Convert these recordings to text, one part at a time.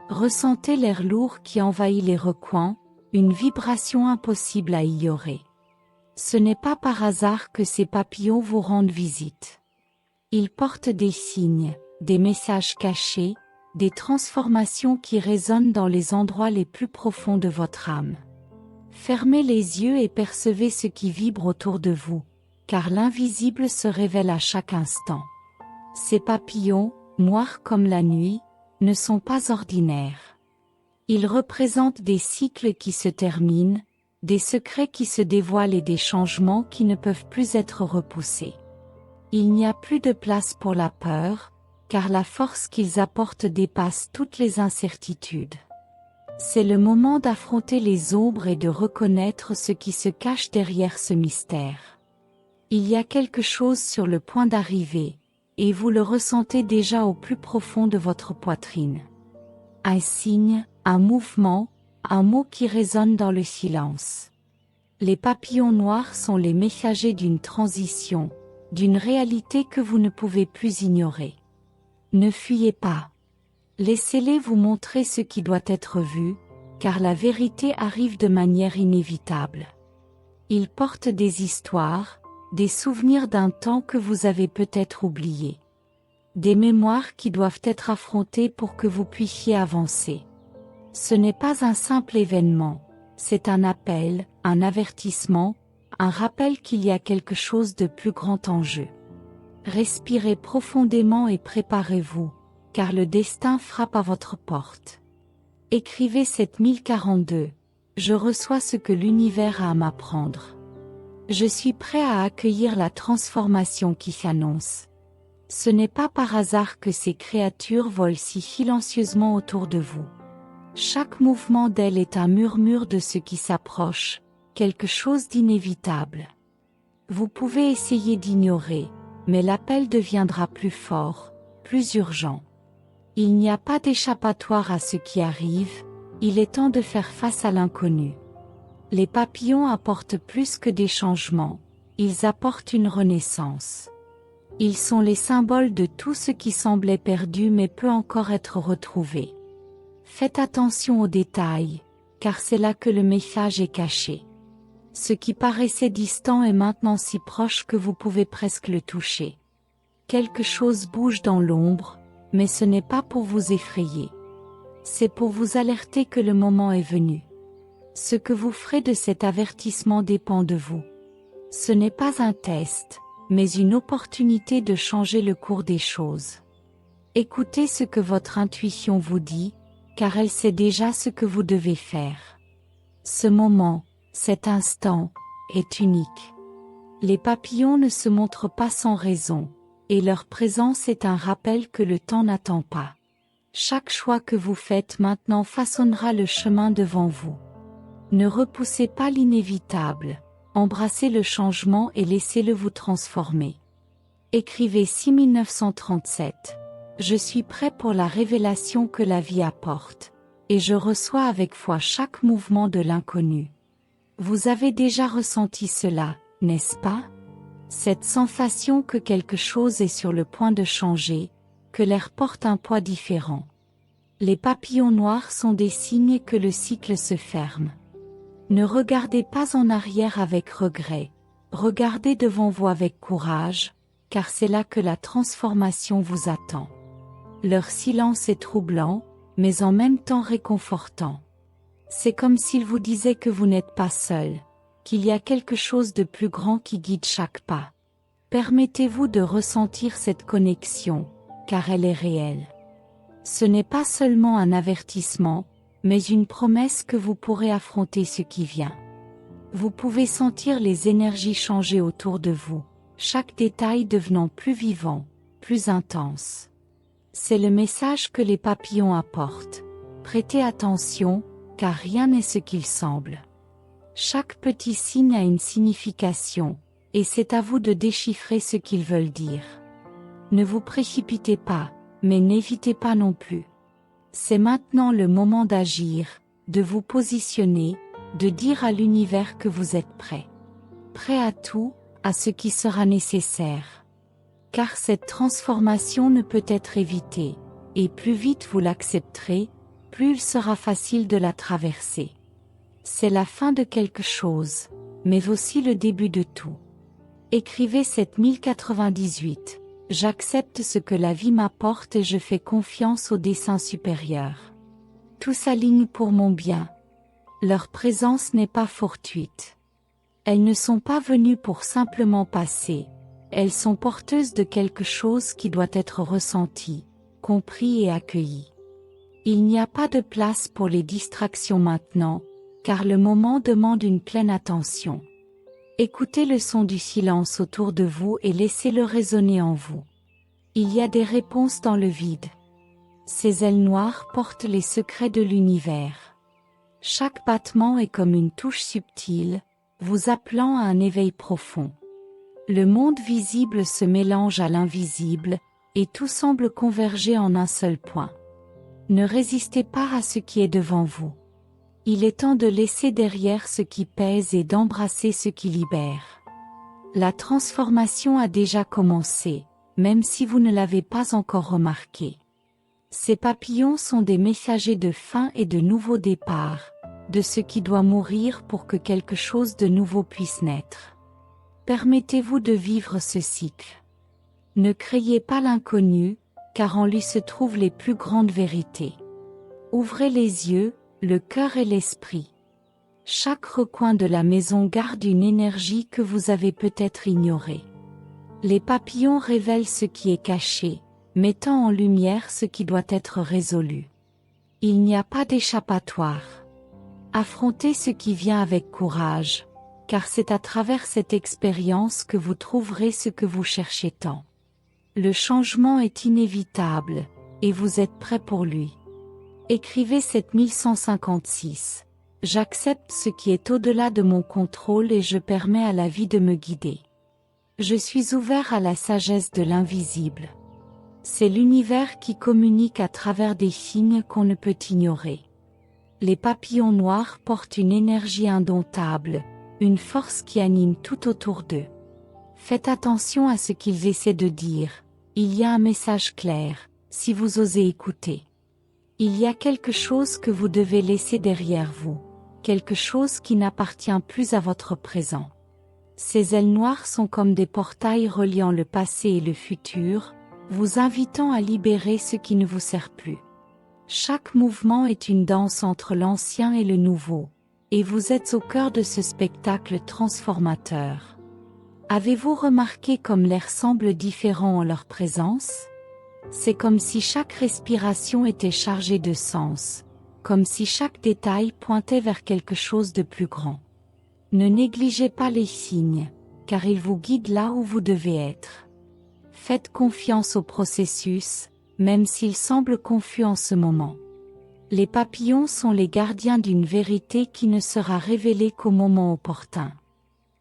Ressentez l'air lourd qui envahit les recoins, une vibration impossible à ignorer. Ce n'est pas par hasard que ces papillons vous rendent visite. Ils portent des signes, des messages cachés, des transformations qui résonnent dans les endroits les plus profonds de votre âme. Fermez les yeux et percevez ce qui vibre autour de vous, car l'invisible se révèle à chaque instant. Ces papillons, noirs comme la nuit, ne sont pas ordinaires. Ils représentent des cycles qui se terminent, des secrets qui se dévoilent et des changements qui ne peuvent plus être repoussés. Il n'y a plus de place pour la peur, car la force qu'ils apportent dépasse toutes les incertitudes. C'est le moment d'affronter les ombres et de reconnaître ce qui se cache derrière ce mystère. Il y a quelque chose sur le point d'arriver, et vous le ressentez déjà au plus profond de votre poitrine. Un signe, un mouvement, un mot qui résonne dans le silence. Les papillons noirs sont les messagers d'une transition, d'une réalité que vous ne pouvez plus ignorer. Ne fuyez pas. Laissez-les vous montrer ce qui doit être vu, car la vérité arrive de manière inévitable. Ils portent des histoires, des souvenirs d'un temps que vous avez peut-être oublié. Des mémoires qui doivent être affrontées pour que vous puissiez avancer. Ce n'est pas un simple événement, c'est un appel, un avertissement, un rappel qu'il y a quelque chose de plus grand en jeu. Respirez profondément et préparez-vous, car le destin frappe à votre porte. Écrivez 7042. Je reçois ce que l'univers a à m'apprendre. Je suis prêt à accueillir la transformation qui s'annonce. Ce n'est pas par hasard que ces créatures volent si silencieusement autour de vous. Chaque mouvement d'elles est un murmure de ce qui s'approche, quelque chose d'inévitable. Vous pouvez essayer d'ignorer, mais l'appel deviendra plus fort, plus urgent. Il n'y a pas d'échappatoire à ce qui arrive, il est temps de faire face à l'inconnu. Les papillons apportent plus que des changements, ils apportent une renaissance. Ils sont les symboles de tout ce qui semblait perdu mais peut encore être retrouvé. Faites attention aux détails, car c'est là que le message est caché. Ce qui paraissait distant est maintenant si proche que vous pouvez presque le toucher. Quelque chose bouge dans l'ombre, mais ce n'est pas pour vous effrayer. C'est pour vous alerter que le moment est venu. Ce que vous ferez de cet avertissement dépend de vous. Ce n'est pas un test, mais une opportunité de changer le cours des choses. Écoutez ce que votre intuition vous dit, car elle sait déjà ce que vous devez faire. Ce moment, cet instant, est unique. Les papillons ne se montrent pas sans raison, et leur présence est un rappel que le temps n'attend pas. Chaque choix que vous faites maintenant façonnera le chemin devant vous. Ne repoussez pas l'inévitable, embrassez le changement et laissez-le vous transformer. Écrivez 6937. Je suis prêt pour la révélation que la vie apporte, et je reçois avec foi chaque mouvement de l'inconnu. Vous avez déjà ressenti cela, n'est-ce pas? Cette sensation que quelque chose est sur le point de changer, que l'air porte un poids différent. Les papillons noirs sont des signes que le cycle se ferme. Ne regardez pas en arrière avec regret, regardez devant vous avec courage, car c'est là que la transformation vous attend. Leur silence est troublant, mais en même temps réconfortant. C'est comme s'ils vous disaient que vous n'êtes pas seul, qu'il y a quelque chose de plus grand qui guide chaque pas. Permettez-vous de ressentir cette connexion, car elle est réelle. Ce n'est pas seulement un avertissement, mais une promesse que vous pourrez affronter ce qui vient. Vous pouvez sentir les énergies changer autour de vous, chaque détail devenant plus vivant, plus intense. C'est le message que les papillons apportent. Prêtez attention, car rien n'est ce qu'il semble. Chaque petit signe a une signification, et c'est à vous de déchiffrer ce qu'ils veulent dire. Ne vous précipitez pas, mais n'évitez pas non plus. C'est maintenant le moment d'agir, de vous positionner, de dire à l'univers que vous êtes prêt. Prêt à tout, à ce qui sera nécessaire. Car cette transformation ne peut être évitée, et plus vite vous l'accepterez, plus il sera facile de la traverser. C'est la fin de quelque chose, mais aussi le début de tout. Écrivez 7098. J'accepte ce que la vie m'apporte et je fais confiance au dessein supérieur. Tout s'aligne pour mon bien. Leur présence n'est pas fortuite. Elles ne sont pas venues pour simplement passer. Elles sont porteuses de quelque chose qui doit être ressenti, compris et accueilli. Il n'y a pas de place pour les distractions maintenant, car le moment demande une pleine attention. Écoutez le son du silence autour de vous et laissez-le résonner en vous. Il y a des réponses dans le vide. Ces ailes noires portent les secrets de l'univers. Chaque battement est comme une touche subtile, vous appelant à un éveil profond. Le monde visible se mélange à l'invisible, et tout semble converger en un seul point. Ne résistez pas à ce qui est devant vous. Il est temps de laisser derrière ce qui pèse et d'embrasser ce qui libère. La transformation a déjà commencé, même si vous ne l'avez pas encore remarqué. Ces papillons sont des messagers de fin et de nouveau départ, de ce qui doit mourir pour que quelque chose de nouveau puisse naître. Permettez-vous de vivre ce cycle. Ne craignez pas l'inconnu, car en lui se trouvent les plus grandes vérités. Ouvrez les yeux, le cœur et l'esprit. Chaque recoin de la maison garde une énergie que vous avez peut-être ignorée. Les papillons révèlent ce qui est caché, mettant en lumière ce qui doit être résolu. Il n'y a pas d'échappatoire. Affrontez ce qui vient avec courage, car c'est à travers cette expérience que vous trouverez ce que vous cherchez tant. Le changement est inévitable, et vous êtes prêt pour lui. Écrivez 7156. J'accepte ce qui est au-delà de mon contrôle et je permets à la vie de me guider. Je suis ouvert à la sagesse de l'invisible. C'est l'univers qui communique à travers des signes qu'on ne peut ignorer. Les papillons noirs portent une énergie indomptable, une force qui anime tout autour d'eux. Faites attention à ce qu'ils essaient de dire. Il y a un message clair, si vous osez écouter. Il y a quelque chose que vous devez laisser derrière vous, quelque chose qui n'appartient plus à votre présent. Ces ailes noires sont comme des portails reliant le passé et le futur, vous invitant à libérer ce qui ne vous sert plus. Chaque mouvement est une danse entre l'ancien et le nouveau, et vous êtes au cœur de ce spectacle transformateur. Avez-vous remarqué comme l'air semble différent en leur présence ? C'est comme si chaque respiration était chargée de sens, comme si chaque détail pointait vers quelque chose de plus grand. Ne négligez pas les signes, car ils vous guident là où vous devez être. Faites confiance au processus, même s'il semble confus en ce moment. Les papillons sont les gardiens d'une vérité qui ne sera révélée qu'au moment opportun.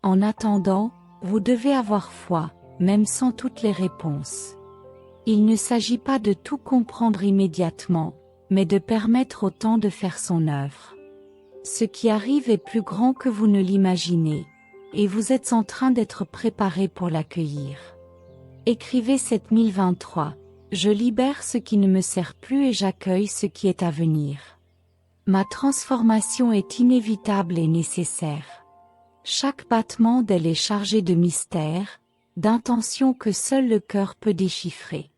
En attendant, vous devez avoir foi, même sans toutes les réponses. Il ne s'agit pas de tout comprendre immédiatement, mais de permettre au temps de faire son œuvre. Ce qui arrive est plus grand que vous ne l'imaginez, et vous êtes en train d'être préparé pour l'accueillir. Écrivez 7023. Je libère ce qui ne me sert plus et j'accueille ce qui est à venir. Ma transformation est inévitable et nécessaire. Chaque battement d'elle est chargé de mystères, d'intentions que seul le cœur peut déchiffrer.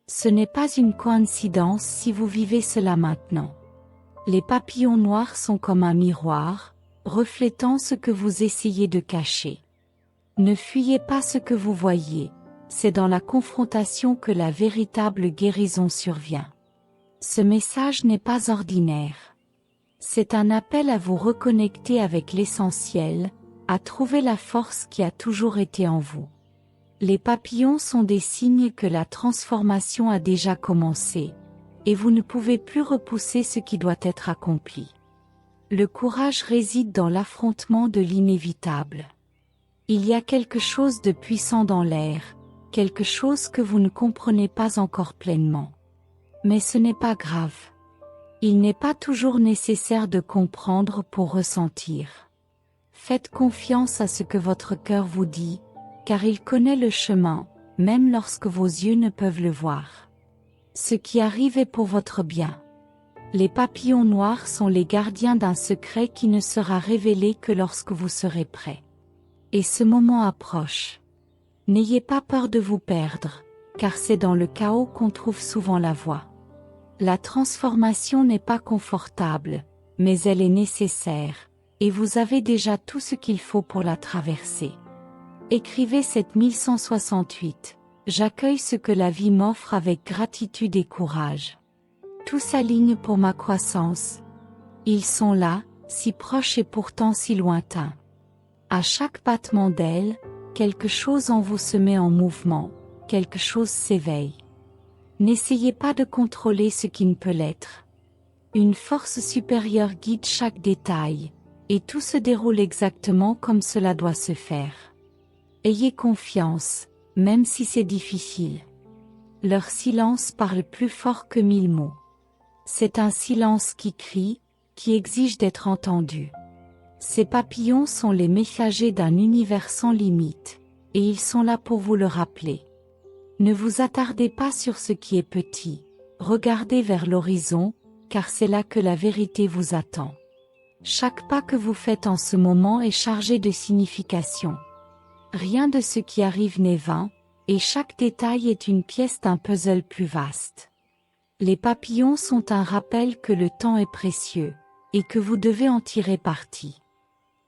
Ce n'est pas une coïncidence si vous vivez cela maintenant. Les papillons noirs sont comme un miroir, reflétant ce que vous essayez de cacher. Ne fuyez pas ce que vous voyez, c'est dans la confrontation que la véritable guérison survient. Ce message n'est pas ordinaire. C'est un appel à vous reconnecter avec l'essentiel, à trouver la force qui a toujours été en vous. Les papillons sont des signes que la transformation a déjà commencé, et vous ne pouvez plus repousser ce qui doit être accompli. Le courage réside dans l'affrontement de l'inévitable. Il y a quelque chose de puissant dans l'air, quelque chose que vous ne comprenez pas encore pleinement. Mais ce n'est pas grave. Il n'est pas toujours nécessaire de comprendre pour ressentir. Faites confiance à ce que votre cœur vous dit, car il connaît le chemin, même lorsque vos yeux ne peuvent le voir. Ce qui arrive est pour votre bien. Les papillons noirs sont les gardiens d'un secret qui ne sera révélé que lorsque vous serez prêt. Et ce moment approche. N'ayez pas peur de vous perdre, car c'est dans le chaos qu'on trouve souvent la voie. La transformation n'est pas confortable, mais elle est nécessaire, et vous avez déjà tout ce qu'il faut pour la traverser. Écrivez 7168. J'accueille ce que la vie m'offre avec gratitude et courage. Tout s'aligne pour ma croissance. Ils sont là, si proches et pourtant si lointains. À chaque battement d'aile, quelque chose en vous se met en mouvement, quelque chose s'éveille. N'essayez pas de contrôler ce qui ne peut l'être. Une force supérieure guide chaque détail, et tout se déroule exactement comme cela doit se faire. Ayez confiance, même si c'est difficile. Leur silence parle plus fort que 1000 mots. C'est un silence qui crie, qui exige d'être entendu. Ces papillons sont les messagers d'un univers sans limite, et ils sont là pour vous le rappeler. Ne vous attardez pas sur ce qui est petit, regardez vers l'horizon, car c'est là que la vérité vous attend. Chaque pas que vous faites en ce moment est chargé de signification. Rien de ce qui arrive n'est vain, et chaque détail est une pièce d'un puzzle plus vaste. Les papillons sont un rappel que le temps est précieux, et que vous devez en tirer parti.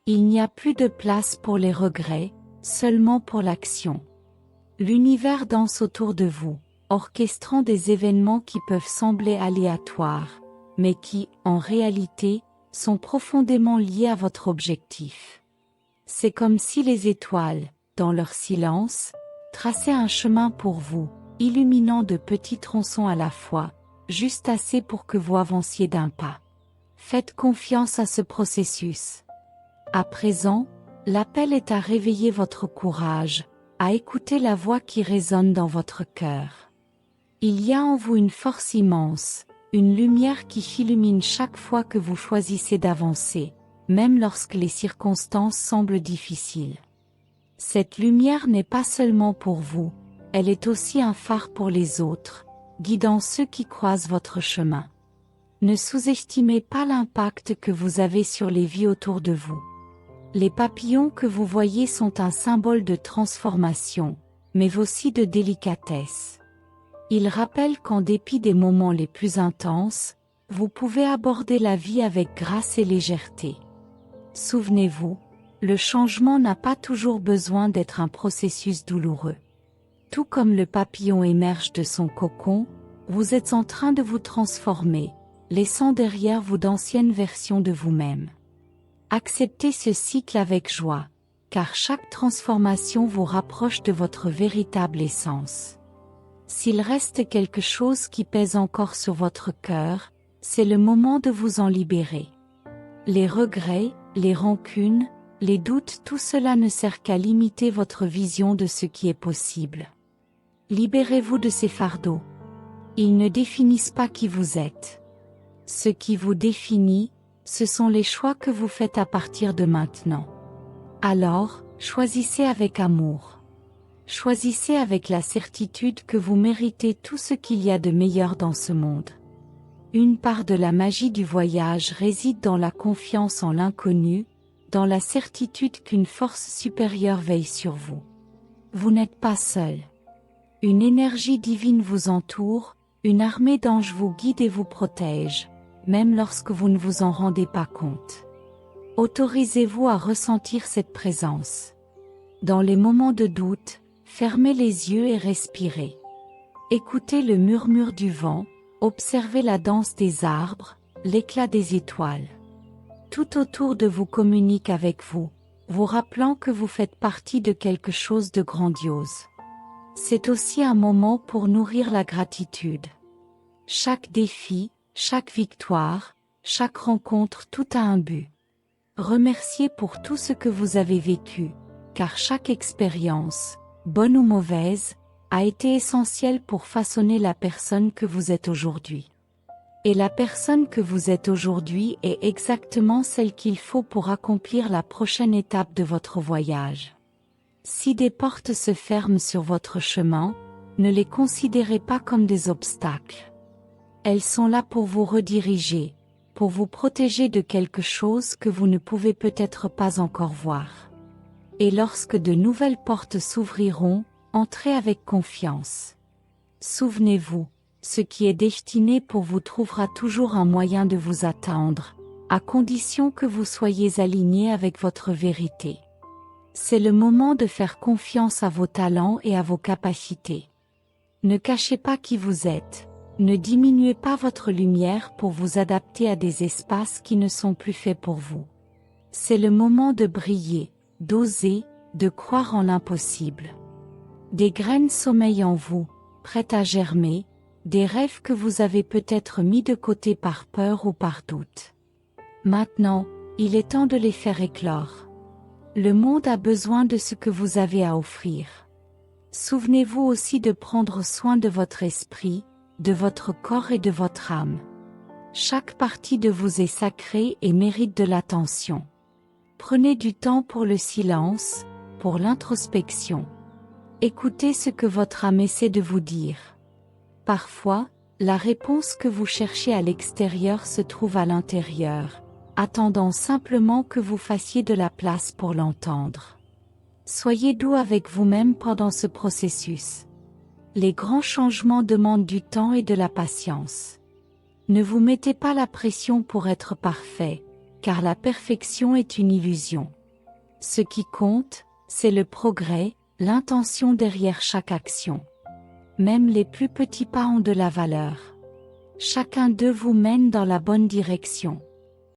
Il n'y a plus de place pour les regrets, seulement pour l'action. L'univers danse autour de vous, orchestrant des événements qui peuvent sembler aléatoires, mais qui, en réalité, sont profondément liés à votre objectif. C'est comme si les étoiles, dans leur silence, traçaient un chemin pour vous, illuminant de petits tronçons à la fois, juste assez pour que vous avanciez d'un pas. Faites confiance à ce processus. À présent, l'appel est à réveiller votre courage, à écouter la voix qui résonne dans votre cœur. Il y a en vous une force immense, une lumière qui illumine chaque fois que vous choisissez d'avancer, même lorsque les circonstances semblent difficiles. Cette lumière n'est pas seulement pour vous, elle est aussi un phare pour les autres, guidant ceux qui croisent votre chemin. Ne sous-estimez pas l'impact que vous avez sur les vies autour de vous. Les papillons que vous voyez sont un symbole de transformation, mais aussi de délicatesse. Ils rappellent qu'en dépit des moments les plus intenses, vous pouvez aborder la vie avec grâce et légèreté. Souvenez-vous, le changement n'a pas toujours besoin d'être un processus douloureux. Tout comme le papillon émerge de son cocon, vous êtes en train de vous transformer, laissant derrière vous d'anciennes versions de vous-même. Acceptez ce cycle avec joie, car chaque transformation vous rapproche de votre véritable essence. S'il reste quelque chose qui pèse encore sur votre cœur, c'est le moment de vous en libérer. Les regrets, les rancunes, les doutes, tout cela ne sert qu'à limiter votre vision de ce qui est possible. Libérez-vous de ces fardeaux. Ils ne définissent pas qui vous êtes. Ce qui vous définit, ce sont les choix que vous faites à partir de maintenant. Alors, choisissez avec amour. Choisissez avec la certitude que vous méritez tout ce qu'il y a de meilleur dans ce monde. Une part de la magie du voyage réside dans la confiance en l'inconnu, dans la certitude qu'une force supérieure veille sur vous. Vous n'êtes pas seul. Une énergie divine vous entoure, une armée d'anges vous guide et vous protège, même lorsque vous ne vous en rendez pas compte. Autorisez-vous à ressentir cette présence. Dans les moments de doute, fermez les yeux et respirez. Écoutez le murmure du vent, observez la danse des arbres, l'éclat des étoiles. Tout autour de vous communique avec vous, vous rappelant que vous faites partie de quelque chose de grandiose. C'est aussi un moment pour nourrir la gratitude. Chaque défi, chaque victoire, chaque rencontre, tout a un but. Remerciez pour tout ce que vous avez vécu, car chaque expérience, bonne ou mauvaise, a été essentielle pour façonner la personne que vous êtes aujourd'hui. Et la personne que vous êtes aujourd'hui est exactement celle qu'il faut pour accomplir la prochaine étape de votre voyage. Si des portes se ferment sur votre chemin, ne les considérez pas comme des obstacles. Elles sont là pour vous rediriger, pour vous protéger de quelque chose que vous ne pouvez peut-être pas encore voir. Et lorsque de nouvelles portes s'ouvriront, entrez avec confiance. Souvenez-vous, ce qui est destiné pour vous trouvera toujours un moyen de vous atteindre, à condition que vous soyez aligné avec votre vérité. C'est le moment de faire confiance à vos talents et à vos capacités. Ne cachez pas qui vous êtes, ne diminuez pas votre lumière pour vous adapter à des espaces qui ne sont plus faits pour vous. C'est le moment de briller, d'oser, de croire en l'impossible. Des graines sommeillent en vous, prêtes à germer, des rêves que vous avez peut-être mis de côté par peur ou par doute. Maintenant, il est temps de les faire éclore. Le monde a besoin de ce que vous avez à offrir. Souvenez-vous aussi de prendre soin de votre esprit, de votre corps et de votre âme. Chaque partie de vous est sacrée et mérite de l'attention. Prenez du temps pour le silence, pour l'introspection. Écoutez ce que votre âme essaie de vous dire. Parfois, la réponse que vous cherchez à l'extérieur se trouve à l'intérieur, attendant simplement que vous fassiez de la place pour l'entendre. Soyez doux avec vous-même pendant ce processus. Les grands changements demandent du temps et de la patience. Ne vous mettez pas la pression pour être parfait, car la perfection est une illusion. Ce qui compte, c'est le progrès, l'intention derrière chaque action. Même les plus petits pas ont de la valeur. Chacun d'eux vous mène dans la bonne direction.